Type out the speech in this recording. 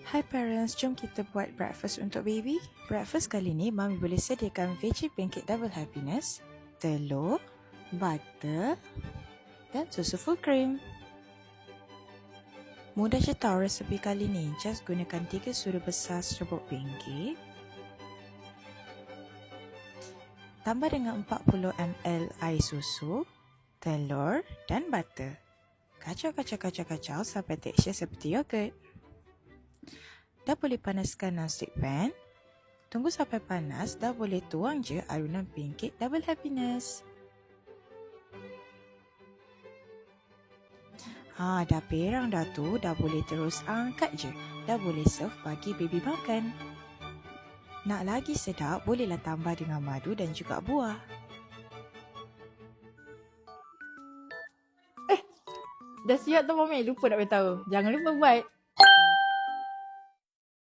Hai parents, jom kita buat breakfast untuk baby. Breakfast kali ni, Mami boleh sediakan veggie pancake double happiness, telur, butter dan susu full cream. Mudah je tahu resepi kali ni. Just gunakan 3 sudu besar serbuk pancake. Tambah dengan 40 ml air susu, telur dan butter. Kacau sampai tekstur seperti yogurt. Dah boleh panaskan non-stick pan. Tunggu sampai panas, dah boleh tuang je alunan pancake double happiness. Dah perang dah tu, dah boleh terus angkat je. Dah boleh serve bagi baby makan. Nak lagi sedap, bolehlah tambah dengan madu dan juga buah. Dah siap tu Mami, lupa nak beritahu. Jangan lupa buat.